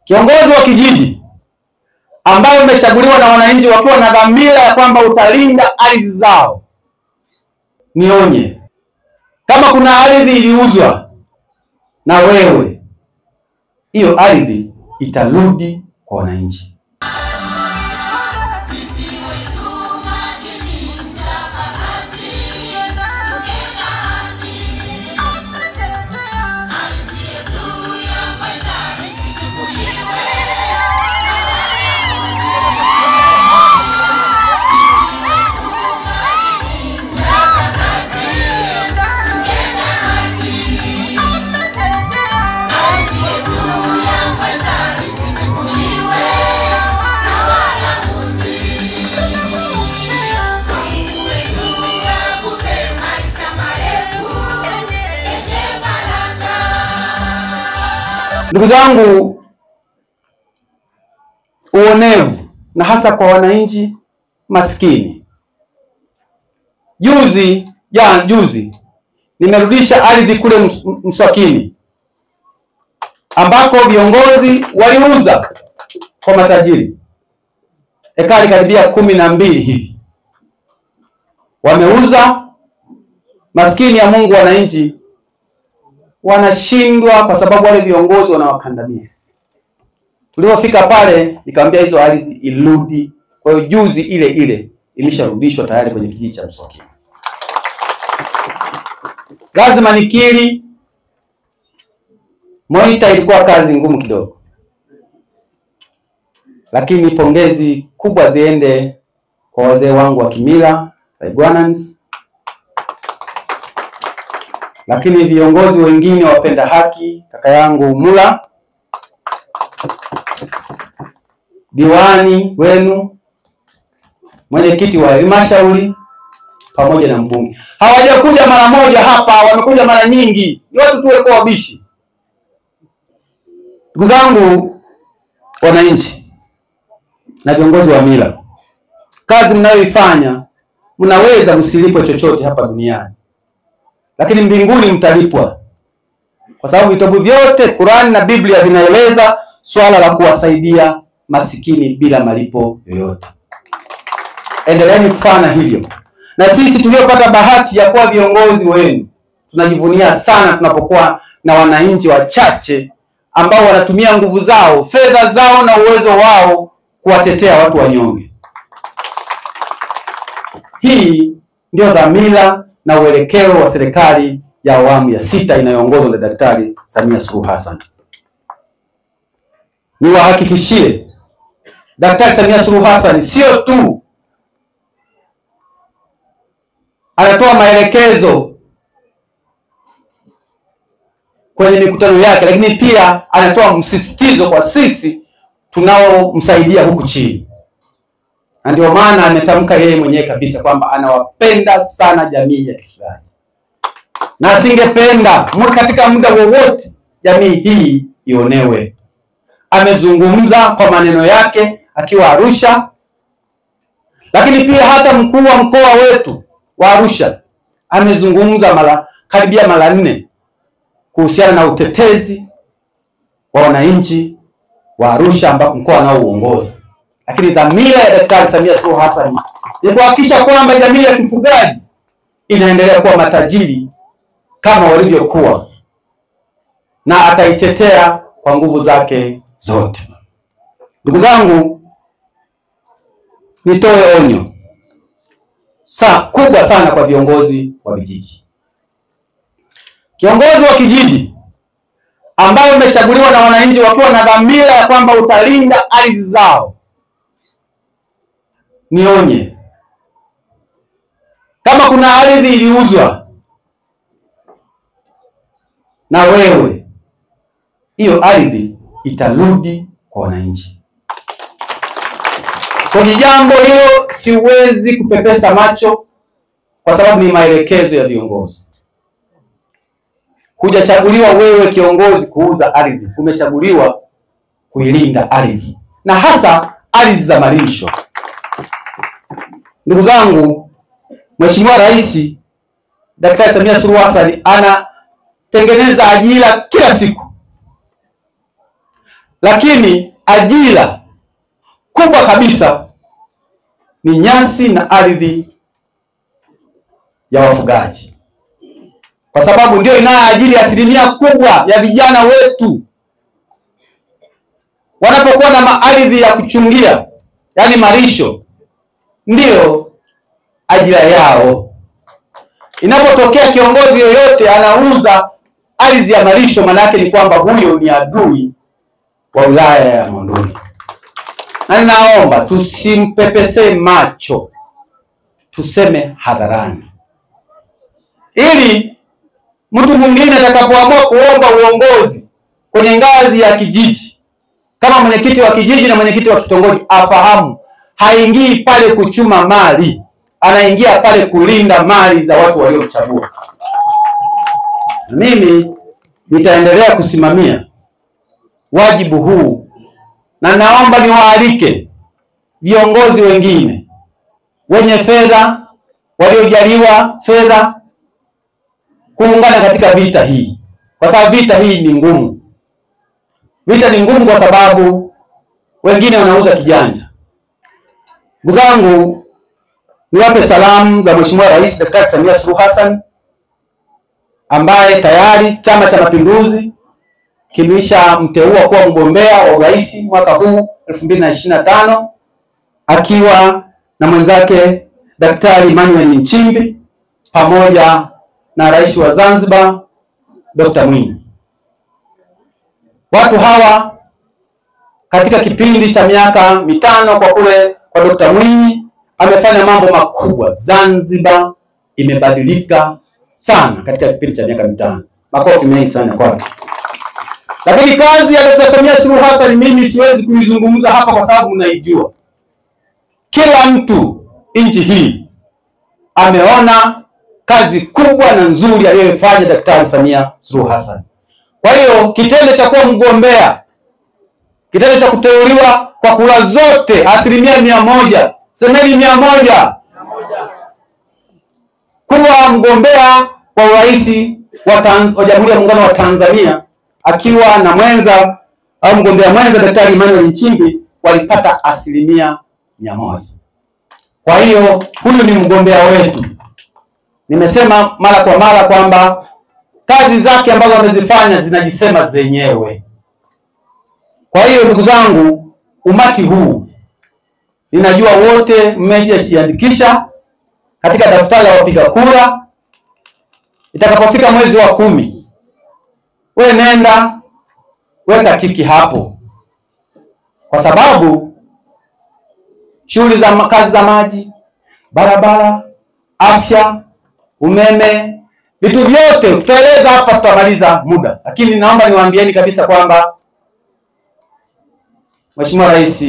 Kiongozi wa kijiji ambaye umechaguliwa na wananchi wakiwa na dhamira ya kwamba utalinda ardhi zao, nionye, kama kuna ardhi iliuzwa na wewe, hiyo ardhi itarudi kwa wananchi. Ndugu zangu, uonevu na hasa kwa wananchi maskini. Juzi nimerudisha ardhi kule Mswakini ambako viongozi waliuza kwa matajiri ekari karibia 12 hivi. Wameuza, maskini ya Mungu, wananchi wanashindwa kwa sababu wale viongozi wanawakandamiza. Tulipofika pale nikamwambia hizo ardhi irudi. Kwa hiyo juzi ile imesharudishwa tayari kwenye kijiji cha Mswakini. Lazima nikiri, Moita ilikuwa kazi ngumu kidogo, lakini pongezi kubwa ziende kwa wazee wangu wa kimila, Igwanans, lakini viongozi wengine wapenda haki, kaka yangu Mula, diwani wenu, mwenyekiti wa halmashauri pamoja na mbunge. Hawajakuja mara moja hapa, wamekuja mara nyingi. Ni watu tu walikuwa wabishi. Ndugu zangu wananchi na viongozi wa mila, kazi mnayoifanya mnaweza msilipwe chochote hapa duniani, lakini mbinguni mtalipwa, kwa sababu vitabu vyote, Qur'ani na Biblia, vinaeleza swala la kuwasaidia masikini bila malipo yoyote. Endeleeni kufanya hivyo. Na sisi tuliopata bahati ya kuwa viongozi wenu tunajivunia sana tunapokuwa na wananchi wachache ambao wanatumia nguvu zao, fedha zao na uwezo wao kuwatetea watu wanyonge. Hii ndio dhamira na uelekeo wa serikali ya awamu ya 6 inayoongozwa na Daktari Samia Suluhu Hassan. Niwahakikishie, Daktari Samia Suluhu Hassan sio tu anatoa maelekezo kwenye mikutano yake, lakini pia anatoa msisitizo kwa sisi tunaomsaidia huku chini. Na ndio maana ametamka yeye mwenyewe kabisa kwamba anawapenda sana jamii ya kifugaji, na asingependa katika muda wowote jamii hii ionewe. Amezungumza kwa maneno yake akiwa Arusha, lakini pia hata mkuu wa mkoa wetu wa Arusha amezungumza karibia mara 4 kuhusiana na utetezi wa wananchi wa Arusha ambao mkoa nao uongoza. Lakini dhamira ya Daktari Samia Suluhu Hassan ni kuhakikisha kwamba jamii ya kifugaji inaendelea kuwa matajiri kama walivyokuwa, na ataitetea kwa nguvu zake zote. Ndugu zangu, nitoe onyo kubwa sana kwa viongozi wa vijiji. Kiongozi wa kijiji ambaye umechaguliwa na wananchi wakiwa na dhamira ya kwamba utalinda ardhi zao, nionye, kama kuna ardhi iliuzwa na wewe, hiyo ardhi itarudi kwa wananchi. Kwa jambo hilo siwezi kupepesa macho, kwa sababu ni maelekezo ya viongozi. Hujachaguliwa wewe kiongozi kuuza ardhi, umechaguliwa kuilinda ardhi, na hasa ardhi za malisho. Ndugu zangu, Mheshimiwa Rais Daktari Samia Suluhu Hassan anatengeneza ajira kila siku, lakini ajira kubwa kabisa ni nyasi na ardhi ya wafugaji, kwa sababu ndio inayoajiri asilimia kubwa ya vijana wetu. Wanapokuwa na ardhi ya kuchungia, yani malisho, ndio ajira yao. Inapotokea kiongozi yoyote anauza ardhi ya malisho, maana yake ni kwamba huyo ni adui wa wilaya ya Monduli. Na ninaomba tusimpepese macho, tuseme hadharani, ili mtu mwingine atakapoamua kuomba uongozi kwenye ngazi ya kijiji, kama mwenyekiti wa kijiji na mwenyekiti wa kitongoji, afahamu haingii pale kuchuma mali, anaingia pale kulinda mali za watu waliomchagua. Mimi nitaendelea kusimamia wajibu huu, na naomba niwaalike viongozi wengine wenye fedha, waliojaliwa fedha, kuungana katika vita hii, kwa sababu vita hii ni ngumu. Vita ni ngumu kwa sababu wengine wanauza kijanja. Ndugu zangu, niwape salamu za Mheshimiwa Rais Daktari Samia Suluhu Hassan, ambaye tayari Chama cha Mapinduzi kilisha mteua kuwa mgombea wa urais mwaka huu 2025, akiwa na mwenzake Daktari Emmanuel Nchimbi pamoja na Rais wa Zanzibar Dr. Mwinyi. Watu hawa katika kipindi cha miaka mitano kwa kule kwa Dr. Mwinyi amefanya mambo makubwa. Zanzibar imebadilika sana katika kipindi cha miaka mitano. Makofi mengi sana kwake. Lakini kazi ya Dr. Samia Suluhu Hassan mimi siwezi kuizungumza hapa kwa sababu mnaijua. Kila mtu nchi hii ameona kazi kubwa na nzuri aliyofanya Daktari Samia Suluhu Hassan. Kwa hiyo kitendo cha kuwa mgombea, kitendo cha kuteuliwa kwa kura zote 100%, semeni 100%, kuwa mgombea wa urais wa Jamhuri ya Muungano wa Tanzania akiwa na mwenza au mgombea mwenza Daktari Emmanuel Nchimbi walipata 100%. Kwa hiyo huyu ni mgombea wetu. Nimesema mara kwa mara kwamba kazi zake ambazo amezifanya zinajisema zenyewe. Kwa hiyo ndugu zangu, umati huu ninajua wote mmejiandikisha katika daftari la wapiga kura. Itakapofika mwezi wa 10, wewe nenda weka tiki hapo, kwa sababu shughuli za kazi za maji, barabara, afya, umeme, vitu vyote tutaeleza hapa, tutamaliza muda. Lakini naomba niwaambieni kabisa kwamba Mheshimiwa Rais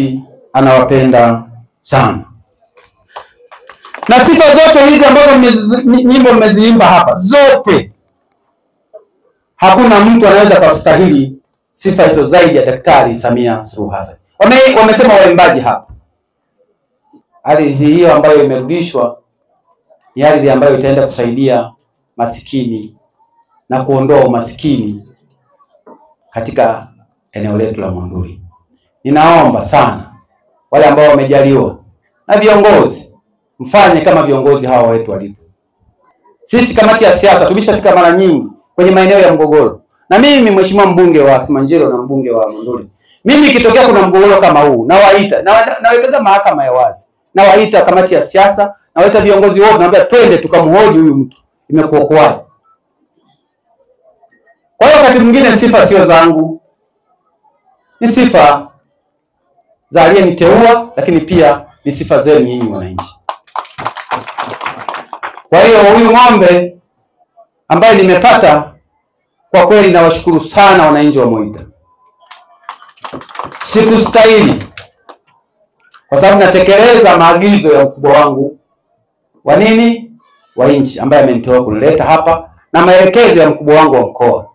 anawapenda sana. Na sifa zote hizi ambazo nyimbo mmeziimba hapa zote, hakuna mtu anaweza kustahili sifa hizo zaidi ya Daktari Samia Suluhu Hassan. Wamesema waimbaji hapa, ardhi hiyo ambayo imerudishwa ni ardhi ambayo itaenda kusaidia masikini na kuondoa umasikini katika eneo letu la Monduli. Ninaomba sana wale ambao wamejaliwa na viongozi, mfanye kama viongozi hawa wetu walivyo. Sisi kamati ya siasa tumeshafika mara nyingi kwenye maeneo ya mgogoro. Na mimi mheshimiwa mbunge wa Simanjiro na mbunge wa Monduli, mimi ikitokea kuna mgogoro kama huu, nawaita naweka mahakama ya wazi, nawaita kamati ya siasa, nawaita viongozi wote, naambia twende tukamhoji huyu mtu, imekuokoaje. Kwa hiyo wakati mwingine sifa sio zangu, ni sifa za aliyeniteua, lakini pia ni sifa zenu nyinyi wananchi. Kwa hiyo huyu ng'ombe ambaye nimepata, kwa kweli nawashukuru sana wananchi wa Moita. Sikustahili, kwa sababu natekeleza maagizo ya mkubwa wangu wa nini wa nchi ambaye amenitoa kunileta hapa, na maelekezo ya mkubwa wangu wa mkoa.